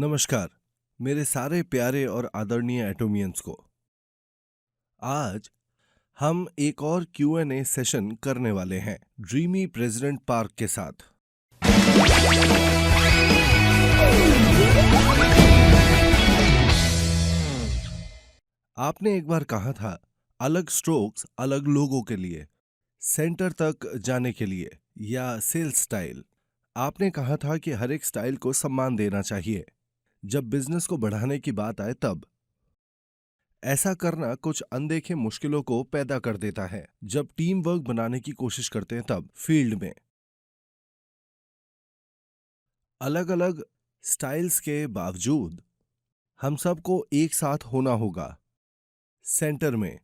नमस्कार मेरे सारे प्यारे और आदरणीय एटोमियंस को। आज हम एक और Q&A सेशन करने वाले हैं ड्रीमी प्रेसिडेंट पार्क के साथ। आपने एक बार कहा था, अलग स्ट्रोक्स अलग लोगों के लिए, सेंटर तक जाने के लिए या सेल्स स्टाइल। आपने कहा था कि हर एक स्टाइल को सम्मान देना चाहिए। जब बिजनेस को बढ़ाने की बात आए तब ऐसा करना कुछ अनदेखे मुश्किलों को पैदा कर देता है। जब टीम वर्क बनाने की कोशिश करते हैं तब फील्ड में अलग अलग स्टाइल्स के बावजूद हम सबको एक साथ होना होगा, सेंटर में,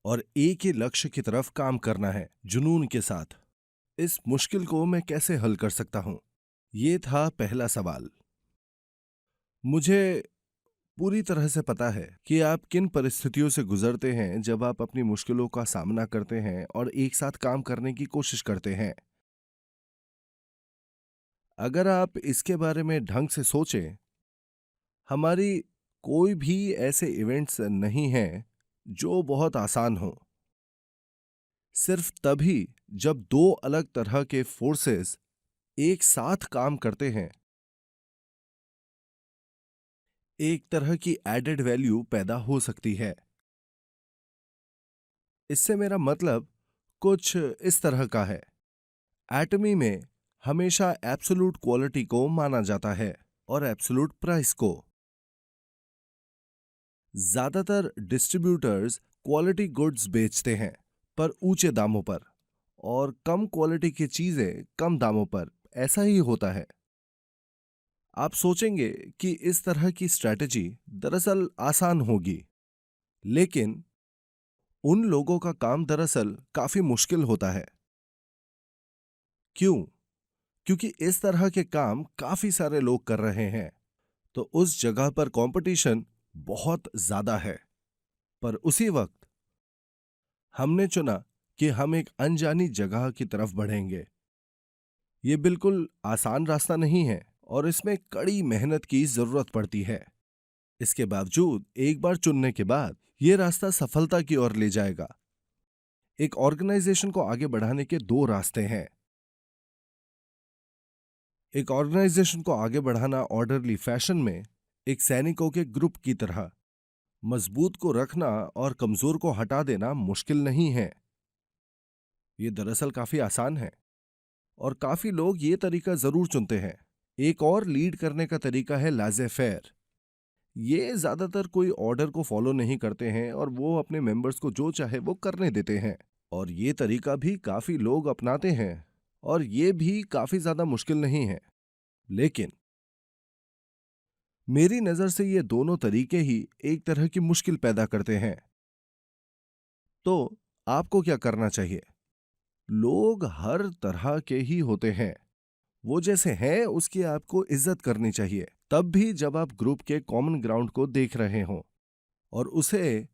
और एक ही लक्ष्य की तरफ काम करना है जुनून के साथ। इस मुश्किल को मैं कैसे हल कर सकता हूं? ये था पहला सवाल। मुझे पूरी तरह से पता है कि आप किन परिस्थितियों से गुजरते हैं जब आप अपनी मुश्किलों का सामना करते हैं और एक साथ काम करने की कोशिश करते हैं। अगर आप इसके बारे में ढंग से सोचें, हमारी कोई भी ऐसे इवेंट्स नहीं हैं जो बहुत आसान हो। सिर्फ तभी जब दो अलग तरह के फोर्सेस एक साथ काम करते हैं, एक तरह की एडेड वैल्यू पैदा हो सकती है। इससे मेरा मतलब कुछ इस तरह का है। एटमी में हमेशा एब्सोल्यूट क्वालिटी को माना जाता है और एब्सोल्यूट प्राइस को। ज्यादातर डिस्ट्रीब्यूटर्स क्वालिटी गुड्स बेचते हैं पर ऊंचे दामों पर, और कम क्वालिटी की चीजें कम दामों पर। ऐसा ही होता है। आप सोचेंगे कि इस तरह की स्ट्रैटेजी दरअसल आसान होगी, लेकिन उन लोगों का काम दरअसल काफी मुश्किल होता है। क्यों? क्योंकि इस तरह के काम काफी सारे लोग कर रहे हैं, तो उस जगह पर कंपटीशन बहुत ज्यादा है। पर उसी वक्त हमने चुना कि हम एक अनजानी जगह की तरफ बढ़ेंगे। ये बिल्कुल आसान रास्ता नहीं है और इसमें कड़ी मेहनत की जरूरत पड़ती है। इसके बावजूद एक बार चुनने के बाद ये रास्ता सफलता की ओर ले जाएगा। एक ऑर्गेनाइजेशन को आगे बढ़ाने के दो रास्ते हैं। एक ऑर्गेनाइजेशन को आगे बढ़ाना ऑर्डरली फैशन में एक सैनिकों के ग्रुप की तरह। मजबूत को रखना और कमजोर को हटा देना मुश्किल नहीं है। ये दरअसल काफी आसान है और काफी लोग ये तरीका जरूर चुनते हैं। एक और लीड करने का तरीका है लाजे फेयर। ये ज्यादातर कोई ऑर्डर को फॉलो नहीं करते हैं और वो अपने मेंबर्स को जो चाहे वो करने देते हैं, और ये तरीका भी काफी लोग अपनाते हैं और ये भी काफी ज्यादा मुश्किल नहीं है। लेकिन मेरी नजर से ये दोनों तरीके ही एक तरह की मुश्किल पैदा करते हैं। तो आपको क्या करना चाहिए? लोग हर तरह के ही होते हैं। वो जैसे हैं उसकी आपको इज्जत करनी चाहिए, तब भी जब आप ग्रुप के कॉमन ग्राउंड को देख रहे हों, और उसे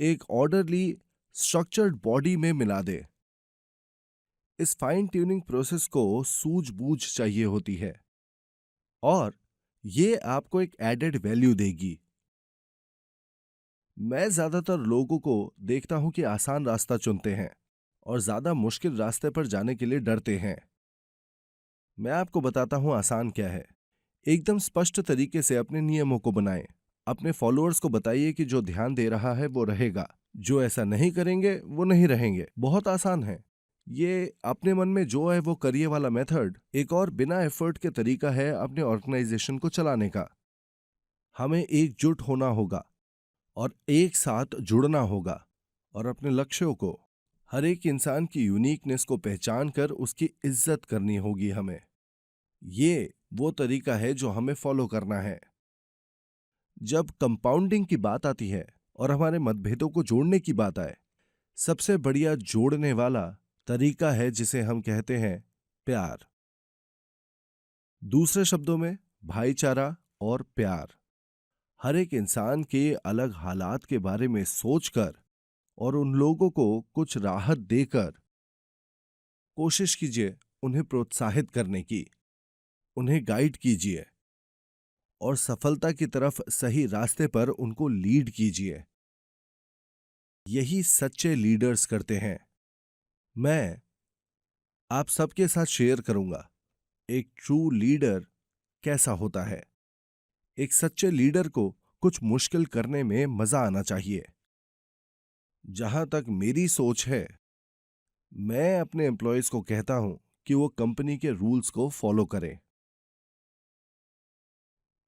एक ऑर्डरली स्ट्रक्चर्ड बॉडी में मिला दे। इस फाइन ट्यूनिंग प्रोसेस को सूझबूझ चाहिए होती है और ये आपको एक एडेड वैल्यू देगी। मैं ज्यादातर लोगों को देखता हूं कि आसान रास्ता चुनते हैं और ज्यादा मुश्किल रास्ते पर जाने के लिए डरते हैं। मैं आपको बताता हूं आसान क्या है। एकदम स्पष्ट तरीके से अपने नियमों को बनाएं। अपने फॉलोअर्स को बताइए कि जो ध्यान दे रहा है वो रहेगा, जो ऐसा नहीं करेंगे वो नहीं रहेंगे। बहुत आसान है। ये अपने मन में जो है वो करिए वाला मेथड एक और बिना एफर्ट के तरीका है अपने ऑर्गेनाइजेशन को चलाने का। हमें एकजुट होना होगा और एक साथ जुड़ना होगा और अपने लक्ष्यों को, हर एक इंसान की यूनिकनेस को पहचान कर उसकी इज्जत करनी होगी हमें। ये वो तरीका है जो हमें फॉलो करना है। जब कंपाउंडिंग की बात आती है और हमारे मतभेदों को जोड़ने की बात आए, सबसे बढ़िया जोड़ने वाला तरीका है जिसे हम कहते हैं प्यार। दूसरे शब्दों में भाईचारा और प्यार। हर एक इंसान के अलग हालात के बारे में सोचकर और उन लोगों को कुछ राहत देकर कोशिश कीजिए उन्हें प्रोत्साहित करने की, उन्हें गाइड कीजिए। और सफलता की तरफ सही रास्ते पर उनको लीड कीजिए। यही सच्चे लीडर्स करते हैं। मैं आप सबके साथ शेयर करूंगा एक ट्रू लीडर कैसा होता है। एक सच्चे लीडर को कुछ मुश्किल करने में मजा आना चाहिए। जहां तक मेरी सोच है, मैं अपने एम्प्लॉयज को कहता हूं कि वो कंपनी के रूल्स को फॉलो करें,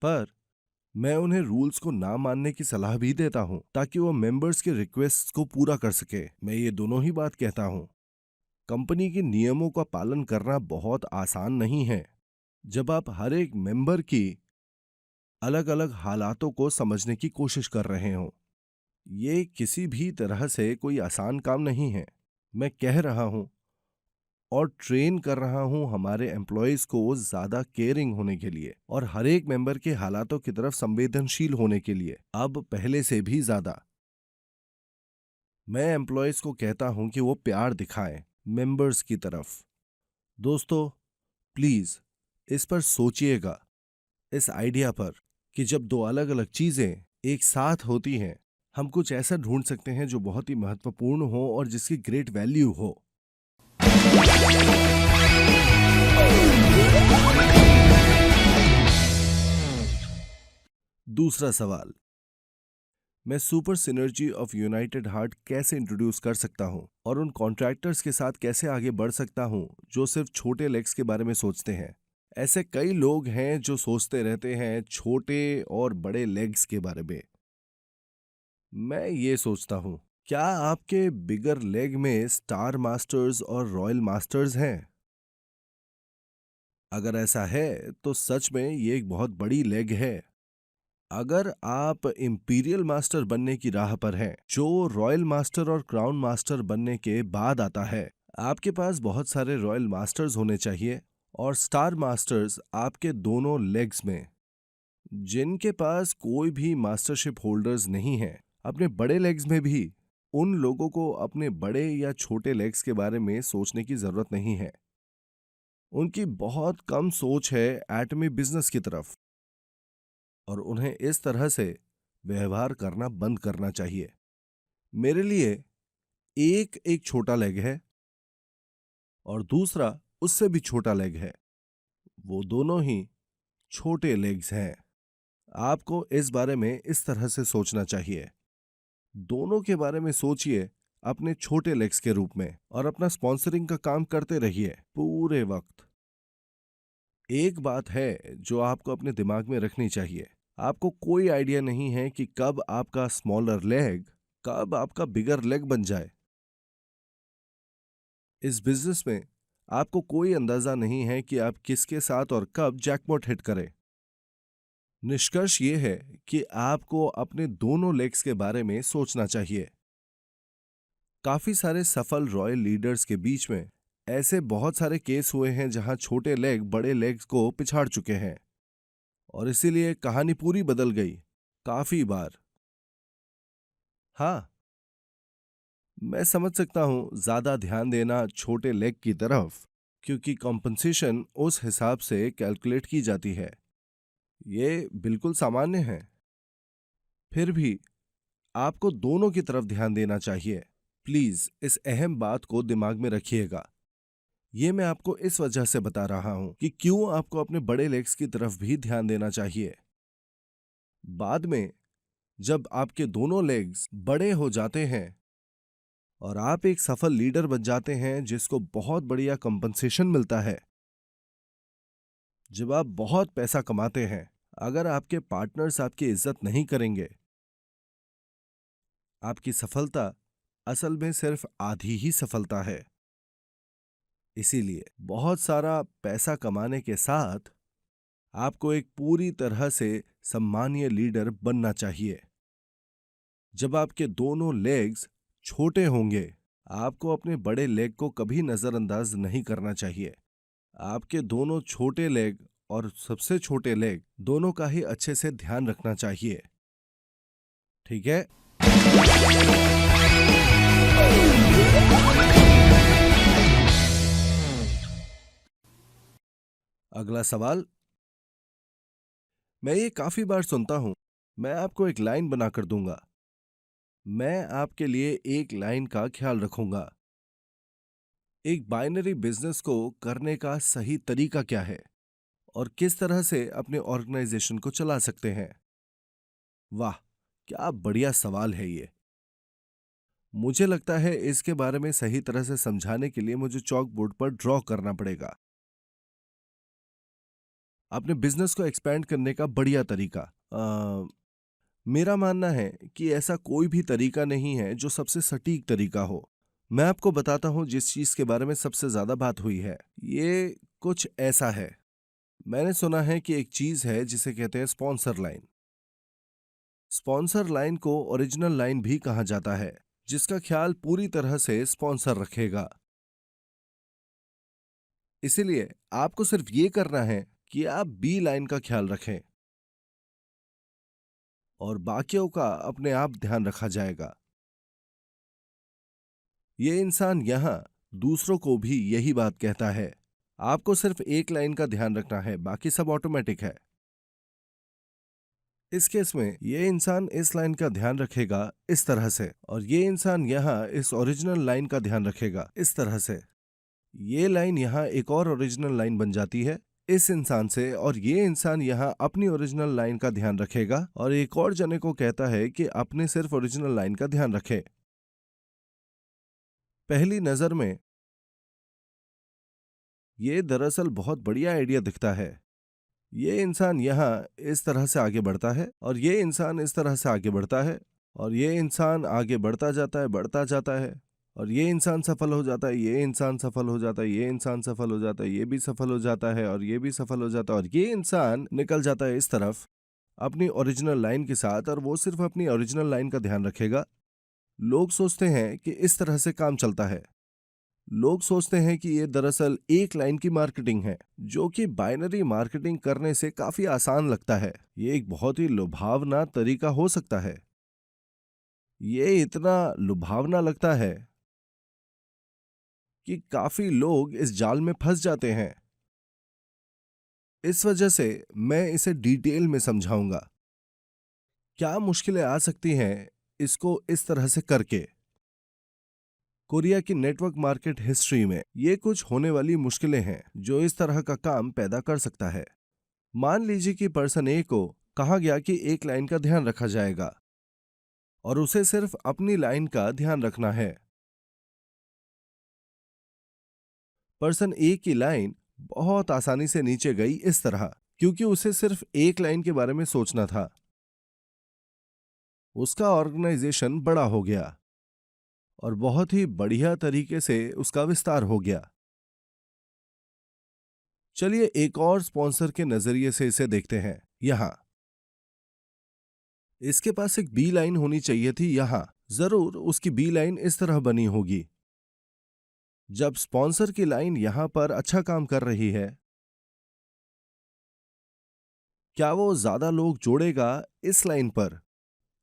पर मैं उन्हें रूल्स को ना मानने की सलाह भी देता हूं ताकि वो मेंबर्स के रिक्वेस्ट को पूरा कर सके। मैं ये दोनों ही बात कहता हूं। कंपनी के नियमों का पालन करना बहुत आसान नहीं है जब आप हर एक मेंबर की अलग अलग हालातों को समझने की कोशिश कर रहे हो। ये किसी भी तरह से कोई आसान काम नहीं है। मैं कह रहा हूं और ट्रेन कर रहा हूं हमारे एम्प्लॉयज को ज्यादा केयरिंग होने के लिए और हर एक मेंबर के हालातों की तरफ संवेदनशील होने के लिए, अब पहले से भी ज्यादा। मैं एम्प्लॉयज को कहता हूं कि वो प्यार दिखाएं मेंबर्स की तरफ। दोस्तों, प्लीज इस पर सोचिएगा, इस आइडिया पर कि जब दो अलग अलग चीजें एक साथ होती हैं, हम कुछ ऐसा ढूंढ सकते हैं जो बहुत ही महत्वपूर्ण हो और जिसकी ग्रेट वैल्यू हो। दूसरा सवाल, मैं super synergy of United heart कैसे इंट्रोड्यूस कर सकता हूं और उन कॉन्ट्रैक्टर्स के साथ कैसे आगे बढ़ सकता हूं जो सिर्फ छोटे लेग्स के बारे में सोचते हैं। ऐसे कई लोग हैं जो सोचते रहते हैं छोटे और बड़े लेग्स के बारे में। मैं ये सोचता हूं, क्या आपके बिगर लेग में स्टार मास्टर्स और रॉयल मास्टर्स हैं? अगर ऐसा है तो सच में ये एक बहुत बड़ी लेग है। अगर आप इंपीरियल मास्टर बनने की राह पर हैं, जो रॉयल मास्टर और क्राउन मास्टर बनने के बाद आता है, आपके पास बहुत सारे रॉयल मास्टर्स होने चाहिए और स्टार मास्टर्स आपके दोनों लेग्स में। जिनके पास कोई भी मास्टरशिप होल्डर्स नहीं है, अपने बड़े लेग्स में भी उन लोगों को अपने बड़े या छोटे लेग्स के बारे में सोचने की जरूरत नहीं है। उनकी बहुत कम सोच है एटमी बिजनेस की तरफ और उन्हें इस तरह से व्यवहार करना बंद करना चाहिए। मेरे लिए एक एक छोटा लेग है और दूसरा उससे भी छोटा लेग है। वो दोनों ही छोटे लेग्स हैं। आपको इस बारे में इस तरह से सोचना चाहिए। दोनों के बारे में सोचिए अपने छोटे लेग्स के रूप में और अपना स्पॉन्सरिंग का काम करते रहिए पूरे वक्त। एक बात है जो आपको अपने दिमाग में रखनी चाहिए, आपको कोई आइडिया नहीं है कि कब आपका स्मॉलर लेग कब आपका बिगर लेग बन जाए। इस बिजनेस में आपको कोई अंदाजा नहीं है कि आप किसके साथ और कब जैकपॉट हिट करें। निष्कर्ष ये है कि आपको अपने दोनों लेग्स के बारे में सोचना चाहिए। काफी सारे सफल रॉयल लीडर्स के बीच में ऐसे बहुत सारे केस हुए हैं जहां छोटे लेग बड़े लेग्स को पिछाड़ चुके हैं और इसीलिए कहानी पूरी बदल गई काफी बार। हाँ, मैं समझ सकता हूं ज्यादा ध्यान देना छोटे लेग की तरफ, क्योंकि कॉम्पनसेशन उस हिसाब से कैलकुलेट की जाती है। ये बिल्कुल सामान्य है। फिर भी आपको दोनों की तरफ ध्यान देना चाहिए। प्लीज इस अहम बात को दिमाग में रखिएगा। ये मैं आपको इस वजह से बता रहा हूं कि क्यों आपको अपने बड़े लेग्स की तरफ भी ध्यान देना चाहिए। बाद में जब आपके दोनों लेग्स बड़े हो जाते हैं और आप एक सफल लीडर बन जाते हैं जिसको बहुत बढ़िया कंपनसेशन मिलता है, जब आप बहुत पैसा कमाते हैं, अगर आपके पार्टनर्स आपकी इज्जत नहीं करेंगे, आपकी सफलता असल में सिर्फ आधी ही सफलता है। इसीलिए बहुत सारा पैसा कमाने के साथ आपको एक पूरी तरह से सम्मानीय लीडर बनना चाहिए। जब आपके दोनों लेग्स छोटे होंगे, आपको अपने बड़े लेग को कभी नजरअंदाज नहीं करना चाहिए। आपके दोनों छोटे लेग और सबसे छोटे लेग दोनों का ही अच्छे से ध्यान रखना चाहिए। ठीक है? अगला सवाल, मैं ये काफी बार सुनता हूं। मैं आपको एक लाइन बनाकर दूंगा। मैं आपके लिए एक लाइन का ख्याल रखूंगा। एक बाइनरी बिजनेस को करने का सही तरीका क्या है और किस तरह से अपने ऑर्गेनाइजेशन को चला सकते हैं? वाह, क्या बढ़िया सवाल है ये। मुझे लगता है इसके बारे में सही तरह से समझाने के लिए मुझे चॉक बोर्ड पर ड्रॉ करना पड़ेगा। अपने बिजनेस को एक्सपैंड करने का बढ़िया तरीका। मेरा मानना है कि ऐसा कोई भी तरीका नहीं है जो सबसे सटीक तरीका हो। मैं आपको बताता हूं जिस चीज के बारे में सबसे ज्यादा बात हुई है। ये कुछ ऐसा है। मैंने सुना है कि एक चीज है जिसे कहते हैं स्पॉन्सर लाइन। स्पॉन्सर लाइन को ओरिजिनल लाइन भी कहा जाता है, जिसका ख्याल पूरी तरह से स्पॉन्सर रखेगा। इसीलिए आपको सिर्फ ये करना है कि आप बी लाइन का ख्याल रखें और बाकियों का अपने आप ध्यान रखा जाएगा। ये इंसान यहां दूसरों को भी यही बात कहता है। आपको सिर्फ एक लाइन का ध्यान रखना है, बाकी सब ऑटोमेटिक है। इस केस में ये इंसान इस लाइन का ध्यान रखेगा इस तरह से, और ये इंसान यहाँ इस ओरिजिनल लाइन का ध्यान रखेगा इस तरह से। ये लाइन यहाँ एक और ओरिजिनल लाइन बन जाती है इस इंसान से, और ये इंसान यहाँ अपनी ओरिजिनल लाइन का ध्यान रखेगा और एक और जने को कहता है कि अपने सिर्फ ओरिजिनल लाइन का ध्यान रखे। पहली नजर में ये दरअसल बहुत बढ़िया आइडिया दिखता है। ये इंसान यहाँ इस तरह से आगे बढ़ता है और ये इंसान इस तरह से आगे बढ़ता है, और ये इंसान आगे बढ़ता जाता है, बढ़ता जाता है, और ये इंसान सफल हो जाता है, ये इंसान सफल हो जाता है, ये इंसान सफल हो जाता है, ये भी सफल हो जाता है, और ये भी सफल हो जाता है, और ये इंसान निकल जाता है इस तरफ अपनी ओरिजिनल लाइन के साथ, और वो सिर्फ अपनी ओरिजिनल लाइन का ध्यान रखेगा। लोग सोचते हैं कि इस तरह से काम चलता है। लोग सोचते हैं कि ये दरअसल एक लाइन की मार्केटिंग है, जो कि बाइनरी मार्केटिंग करने से काफी आसान लगता है। ये एक बहुत ही लुभावना तरीका हो सकता है। ये इतना लुभावना लगता है कि काफी लोग इस जाल में फंस जाते हैं। इस वजह से मैं इसे डिटेल में समझाऊंगा। क्या मुश्किलें आ सकती हैं इसको इस तरह से करके। कोरिया की नेटवर्क मार्केट हिस्ट्री में ये कुछ होने वाली मुश्किलें हैं जो इस तरह का काम पैदा कर सकता है। मान लीजिए कि पर्सन ए को कहा गया कि एक लाइन का ध्यान रखा जाएगा और उसे सिर्फ अपनी लाइन का ध्यान रखना है। पर्सन ए की लाइन बहुत आसानी से नीचे गई इस तरह, क्योंकि उसे सिर्फ एक लाइन के बारे में सोचना था। उसका ऑर्गेनाइजेशन बड़ा हो गया और बहुत ही बढ़िया तरीके से उसका विस्तार हो गया। चलिए एक और स्पॉन्सर के नजरिए से इसे देखते हैं। यहां इसके पास एक बी लाइन होनी चाहिए थी। यहां जरूर उसकी बी लाइन इस तरह बनी होगी। जब स्पॉन्सर की लाइन यहां पर अच्छा काम कर रही है, क्या वो ज्यादा लोग जोड़ेगा इस लाइन पर,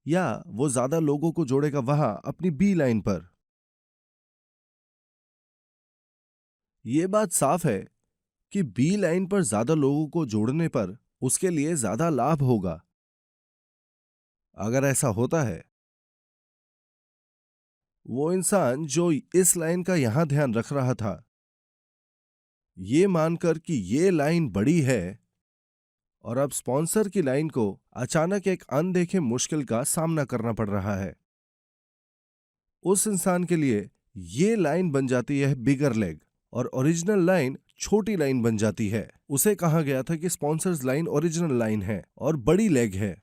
या वो ज्यादा लोगों को जोड़ेगा वहां अपनी बी लाइन पर? यह बात साफ है कि बी लाइन पर ज्यादा लोगों को जोड़ने पर उसके लिए ज्यादा लाभ होगा। अगर ऐसा होता है, वो इंसान जो इस लाइन का यहां ध्यान रख रहा था, ये मानकर कि ये लाइन बड़ी है और अब स्पॉन्सर की लाइन को अचानक एक अनदेखे मुश्किल का सामना करना पड़ रहा है, उस इंसान के लिए ये लाइन बन जाती है बिगर लेग और ओरिजिनल लाइन छोटी लाइन बन जाती है। उसे कहा गया था कि स्पॉन्सर्स लाइन ओरिजिनल लाइन है और बड़ी लेग है,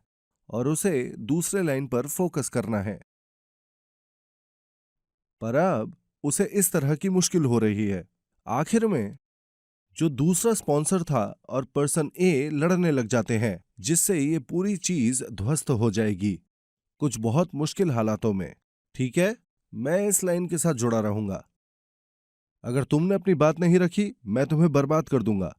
और उसे दूसरे लाइन पर फोकस करना है। पर अब उसे इस तरह की मुश्किल हो रही है। आखिर में जो दूसरा स्पॉन्सर था और पर्सन ए लड़ने लग जाते हैं, जिससे ये पूरी चीज ध्वस्त हो जाएगी कुछ बहुत मुश्किल हालातों में। ठीक है, मैं इस लाइन के साथ जुड़ा रहूंगा। अगर तुमने अपनी बात नहीं रखी, मैं तुम्हें बर्बाद कर दूंगा।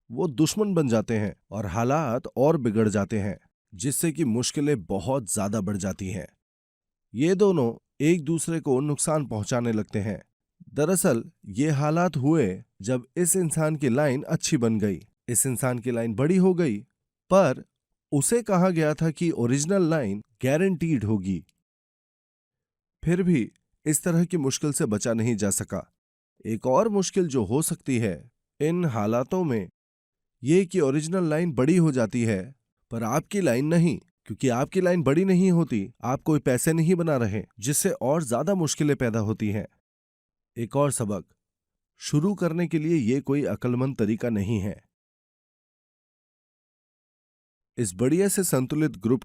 वो दुश्मन बन जाते हैं और हालात और बिगड़ जाते हैं, जिससे कि मुश्किलें बहुत ज्यादा बढ़ जाती हैं। ये दोनों एक दूसरे को नुकसान पहुंचाने लगते हैं। दरअसल ये हालात हुए जब इस इंसान की लाइन अच्छी बन गई, इस इंसान की लाइन बड़ी हो गई, पर उसे कहा गया था कि ओरिजिनल लाइन गारंटीड होगी। फिर भी इस तरह की मुश्किल से बचा नहीं जा सका। एक और मुश्किल जो हो सकती है इन हालातों में ये कि ओरिजिनल लाइन बड़ी हो जाती है पर आपकी लाइन नहीं, क्योंकि आपकी लाइन बड़ी नहीं होती, आप कोई पैसे नहीं बना रहे, जिससे और ज्यादा मुश्किलें पैदा होती हैं। एक और सबक, शुरू करने के लिए ये कोई अक्लमंद तरीका नहीं है। इस बढ़िया से संतुलित ग्रुप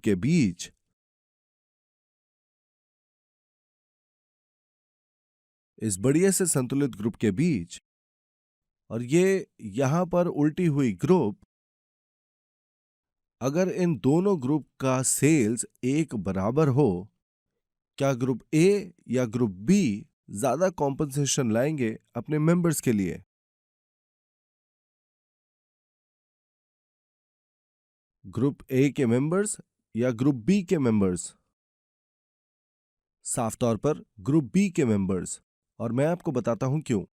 के बीच और ये यहां पर उल्टी हुई ग्रुप, अगर इन दोनों ग्रुप का सेल्स एक बराबर हो, क्या ग्रुप ए या ग्रुप बी ज्यादा कॉम्पनसेशन लाएंगे अपने मेंबर्स के लिए? ग्रुप ए के मेंबर्स या ग्रुप बी के मेंबर्स? साफ तौर पर ग्रुप बी के मेंबर्स। और मैं आपको बताता हूं क्यों।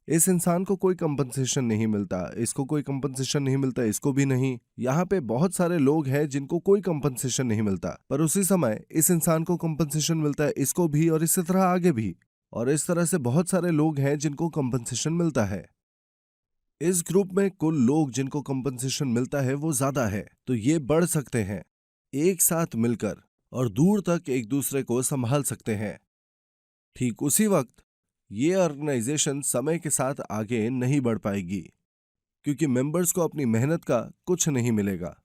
इस इंसान को कोई कंपनसेशन नहीं मिलता, इसको कोई कंपनसेशन नहीं मिलता, इसको भी नहीं। यहाँ पे बहुत सारे लोग हैं जिनको कोई कंपनसेशन नहीं मिलता, पर उसी समय इस इंसान को कंपनसेशन मिलता है, इसको भी, और इसी तरह आगे भी। और इस तरह से बहुत सारे लोग हैं जिनको कंपनसेशन मिलता है। इस ग्रुप में कुल लोग जिनको कंपनसेशन मिलता है वो ज्यादा है, तो ये बढ़ सकते हैं एक साथ मिलकर और दूर तक एक दूसरे को संभाल सकते हैं। ठीक उसी वक्त ये ऑर्गेनाइजेशन समय के साथ आगे नहीं बढ़ पाएगी, क्योंकि मेंबर्स को अपनी मेहनत का कुछ नहीं मिलेगा।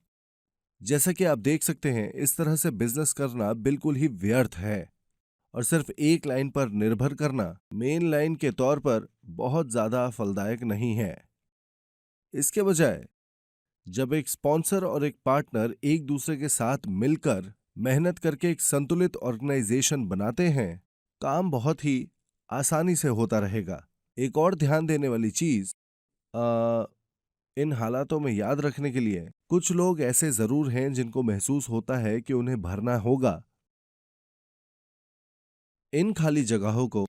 जैसा कि आप देख सकते हैं, इस तरह से बिजनेस करना बिल्कुल ही व्यर्थ है और सिर्फ एक लाइन पर निर्भर करना मेन लाइन के तौर पर बहुत ज्यादा फलदायक नहीं है। इसके बजाय जब एक स्पॉन्सर और एक पार्टनर एक दूसरे के साथ मिलकर मेहनत करके एक संतुलित ऑर्गेनाइजेशन बनाते हैं, काम बहुत ही आसानी से होता रहेगा। एक और ध्यान देने वाली चीज, इन हालातों में याद रखने के लिए, कुछ लोग ऐसे जरूर हैं जिनको महसूस होता है कि उन्हें भरना होगा इन खाली जगहों को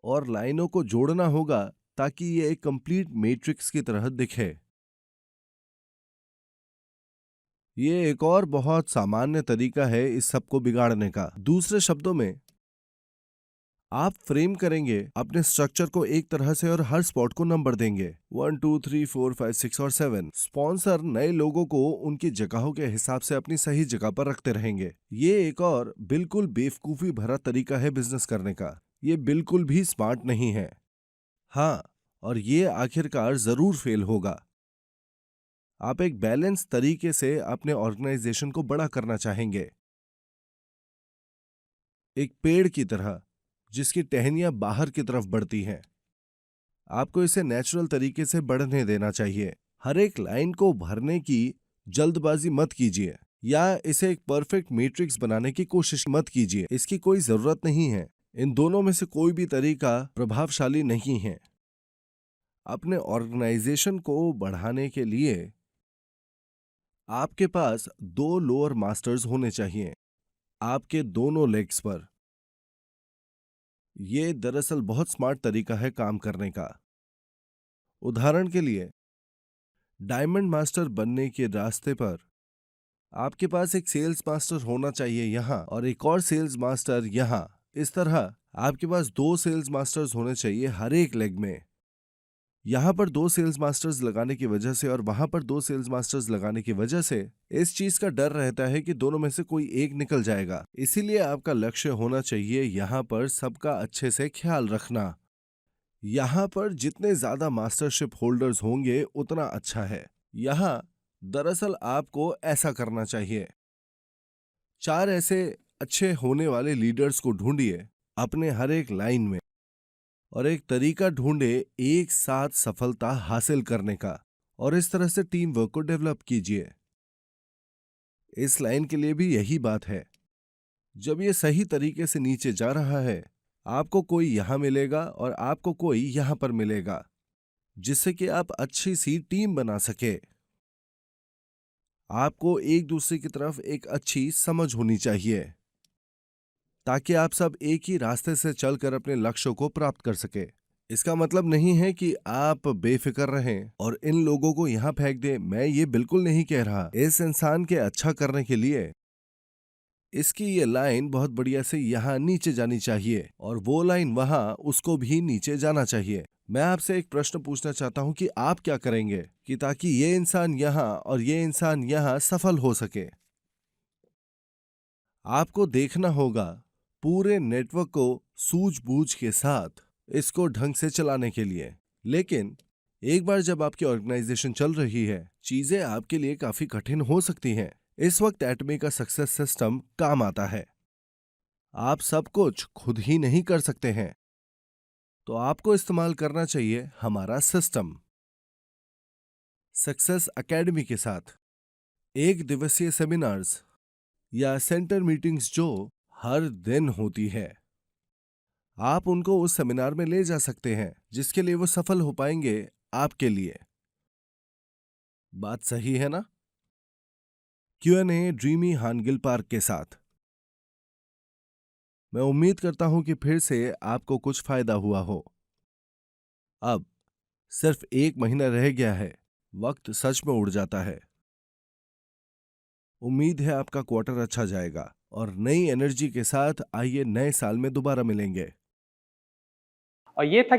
और लाइनों को जोड़ना होगा ताकि ये एक कंप्लीट मैट्रिक्स की तरह दिखे। ये एक और बहुत सामान्य तरीका है इस सब को बिगाड़ने का। दूसरे शब्दों में, आप फ्रेम करेंगे अपने स्ट्रक्चर को एक तरह से और हर स्पॉट को नंबर देंगे 1 2 3 4 5 6 और 7। स्पॉन्सर नए लोगों को उनकी जगहों के हिसाब से अपनी सही जगह पर रखते रहेंगे। ये एक और बिल्कुल बेवकूफी भरा तरीका है बिजनेस करने का। ये बिल्कुल भी स्मार्ट नहीं है। हाँ, और ये आखिरकार जरूर फेल होगा। आप एक बैलेंस तरीके से अपने ऑर्गेनाइजेशन को बड़ा करना चाहेंगे, एक पेड़ की तरह जिसकी टहनियां बाहर की तरफ बढ़ती हैं। आपको इसे नेचुरल तरीके से बढ़ने देना चाहिए। हर एक लाइन को भरने की जल्दबाजी मत कीजिए या इसे एक परफेक्ट मैट्रिक्स बनाने की कोशिश मत कीजिए। इसकी कोई जरूरत नहीं है। इन दोनों में से कोई भी तरीका प्रभावशाली नहीं है। अपने ऑर्गेनाइजेशन को बढ़ाने के लिए आपके पास 2 लोअर मास्टर्स होने चाहिए आपके दोनों लेग्स पर। यह दरअसल बहुत स्मार्ट तरीका है काम करने का। उदाहरण के लिए, डायमंड मास्टर बनने के रास्ते पर आपके पास एक सेल्स मास्टर होना चाहिए यहां और एक और सेल्स मास्टर यहां। इस तरह आपके पास 2 सेल्स मास्टर्स होने चाहिए हर एक लेग में। यहां पर 2 सेल्स मास्टर्स लगाने की वजह से और वहां पर 2 सेल्स मास्टर्स लगाने की वजह से इस चीज का डर रहता है कि दोनों में से कोई एक निकल जाएगा। इसीलिए आपका लक्ष्य होना चाहिए यहां पर सबका अच्छे से ख्याल रखना। यहां पर जितने ज्यादा मास्टरशिप होल्डर्स होंगे उतना अच्छा है। यहां दरअसल आपको ऐसा करना चाहिए, 4 ऐसे अच्छे होने वाले लीडर्स को ढूंढिए अपने हर एक लाइन में और एक तरीका ढूंढे एक साथ सफलता हासिल करने का, और इस तरह से टीम वर्क को डेवलप कीजिए। इस लाइन के लिए भी यही बात है। जब ये सही तरीके से नीचे जा रहा है, आपको कोई यहां मिलेगा और आपको कोई यहां पर मिलेगा, जिससे कि आप अच्छी सी टीम बना सके। आपको एक दूसरे की तरफ एक अच्छी समझ होनी चाहिए ताकि आप सब एक ही रास्ते से चलकर अपने लक्ष्यों को प्राप्त कर सके। इसका मतलब नहीं है कि आप बेफिक्र रहें और इन लोगों को यहाँ फेंक दें। मैं ये बिल्कुल नहीं कह रहा। इस इंसान के अच्छा करने के लिए इसकी ये लाइन बहुत बढ़िया से यहाँ नीचे जानी चाहिए और वो लाइन वहां उसको भी नीचे जाना चाहिए। मैं आपसे एक प्रश्न पूछना चाहता हूं कि आप क्या करेंगे कि ताकि ये इंसान यहाँ और ये इंसान यहाँ सफल हो सके। आपको देखना होगा पूरे नेटवर्क को सूझबूझ के साथ इसको ढंग से चलाने के लिए। लेकिन एक बार जब आपकी ऑर्गेनाइजेशन चल रही है, चीजें आपके लिए काफी कठिन हो सकती हैं। इस वक्त एटमी का सक्सेस सिस्टम काम आता है। आप सब कुछ खुद ही नहीं कर सकते हैं, तो आपको इस्तेमाल करना चाहिए हमारा सिस्टम सक्सेस एकेडमी के साथ एक दिवसीय सेमिनार्स या सेंटर मीटिंग्स जो हर दिन होती है। आप उनको उस सेमिनार में ले जा सकते हैं जिसके लिए वो सफल हो पाएंगे आपके लिए। बात सही है ना? Q&A ड्रीमी हानगिल पार्क के साथ। मैं उम्मीद करता हूं कि फिर से आपको कुछ फायदा हुआ हो। अब सिर्फ 1 महीना रह गया है। वक्त सच में उड़ जाता है। उम्मीद है आपका क्वार्टर अच्छा जाएगा और नई एनर्जी के साथ आइए नए साल में दोबारा मिलेंगे। और ये था